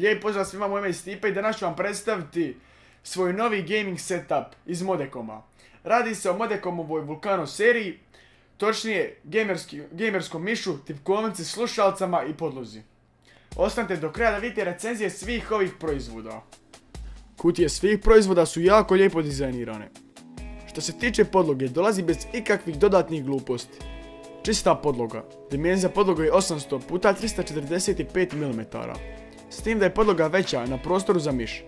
Lijep pozdrav svima, moje ime Stipe i danas ću vam predstaviti svoj novi gaming setup iz Modecoma. Radi se o Modecomovoj Vulcano seriji, točnije gamerskom mišu, tipkovnici, slušalcama i podlozi. Ostanite do kraja da vidite recenzije svih ovih proizvoda. Kutije svih proizvoda su jako lijepo dizajnirane. Što se tiče podloge, dolazi bez ikakvih dodatnih gluposti. Čista podloga. Dimenzija podloga je 800 x 345 mm. S tim da je podloga veća na prostoru za miš.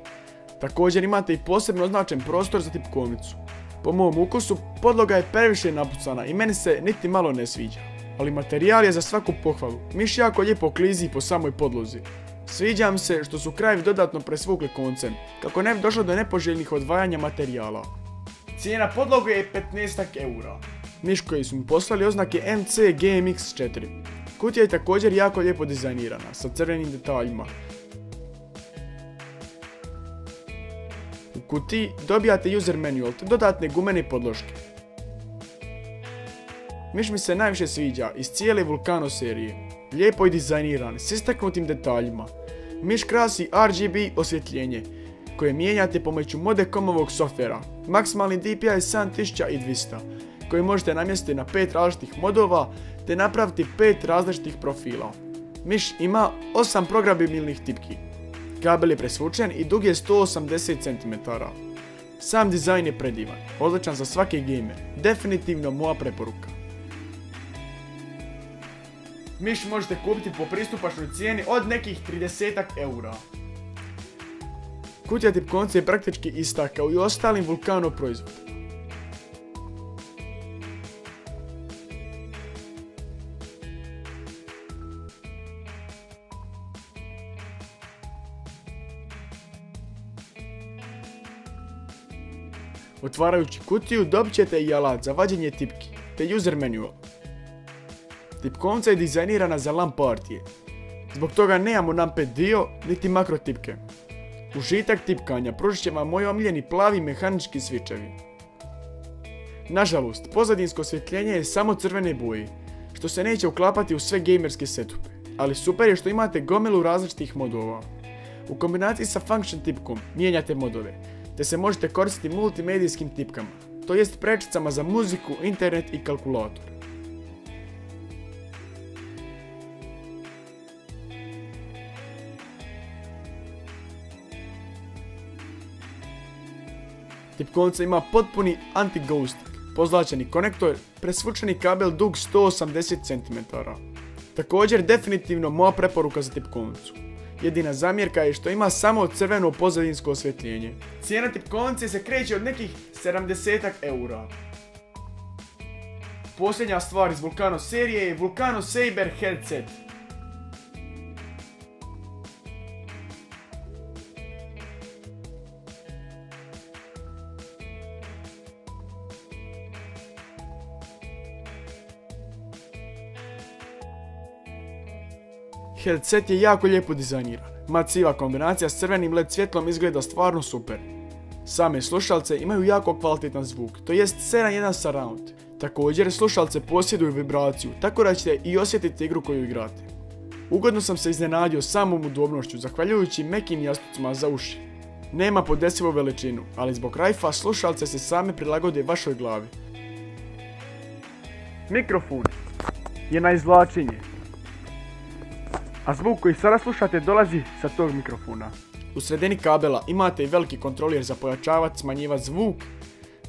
Također imate i posebno označen prostor za tipkovnicu. Po mom ukusu, podloga je previše napucana i meni se niti malo ne sviđa. Ali materijal je za svaku pohvalu. Miš jako lijepo klizi po samoj podlozi. Sviđa mi se što su krajevi dodatno presvukli koncem, kako ne bi došlo do nepoželjnih odvajanja materijala. Cijena podloge je 15 eura. Miš koji su mi poslali oznake MC GMX4. Kutija je također jako lijepo dizajnirana, sa crvenim detaljima. U kutiji dobijate user manual te dodatne gumene podloške. Miš mi se najviše sviđa iz cijele Vulcano serije. Lijepo je dizajniran, s istaknutim detaljima. Miš krasi RGB osvjetljenje, koje mijenjate pomoću Modecomovog softvera. Maksimalni DPI je 7200, koji možete namjestiti na 5 različitih modova, te napraviti 5 različitih profila. Miš ima 8 programabilnih tipki. Kabel je presvučen i dug je 180 cm. Sam dizajn je predivan, odličan za svaki gamer, definitivno moja preporuka. Miš možete kupiti po pristupačnoj cijeni od nekih 30 eura. Kutija tipkovnice je praktički ista kao i ostalim Vulcano proizvodima. Otvarajući kutiju dobit ćete i alat za vađenje tipki, te user manual. Tipkovnica je dizajnirana za LAN partije. Zbog toga nemamo numpad dio, niti makro tipke. Užitak tipkanja pružit će vam moji omiljeni plavi mehanički switchevi. Nažalost, pozadinsko osvjetljenje je samo crvene boje, što se neće uklapati u sve gamerske setupe, ali super je što imate gomilu različitih modova. U kombinaciji sa function tipkom mijenjate modove, te se možete koristiti multimedijskim tipkama, to jest prečicama za muziku, internet i kalkulator. Tipkovnica ima potpuni anti-ghosting, pozlačeni konektor, presvučeni kabel dug 180 cm. Također definitivno moja preporuka za tipkovnicu. Jedina zamjerka je što ima samo crveno pozadinsko osvjetljenje. Cijena tipkovnice se kreće od nekih 70 eura. Posljednja stvar iz Vulcano serije je Vulcano Saber headset. Headset je jako lijepo dizajniran. Maciva kombinacija s crvenim LED svjetlom izgleda stvarno super. Same slušalce imaju jako kvalitetan zvuk, to jest 7.1 surround. Također slušalce posjeduju vibraciju, tako da ćete i osjetiti igru koju igrate. Ugodno sam se iznenadio samom udobnošću, zahvaljujući mekim jastucima za uši. Nema podesivu veličinu, ali zbog rajfa slušalce se same prilagode vašoj glavi. Mikrofon je na izvlačenje, a zvuk koji sada slušate dolazi sa tog mikrofona. U sredini kabela imate i veliki kontroler za pojačavati, smanjivati zvuk,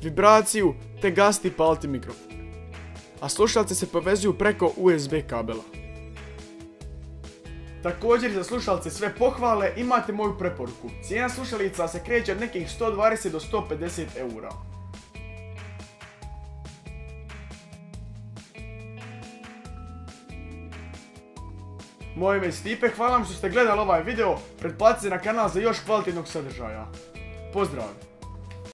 vibraciju te gasiti i paliti mikrofon. A slušalce se povezuju preko USB kabela. Također za slušalce sve pohvale imate moju preporuku. Cijena slušalica se kreće od nekih 120 do 150 eura. Moje ime je Stipe, hvala vam što ste gledali ovaj video, pretplatite se na kanal za još kvalitetnog sadržaja. Pozdrav!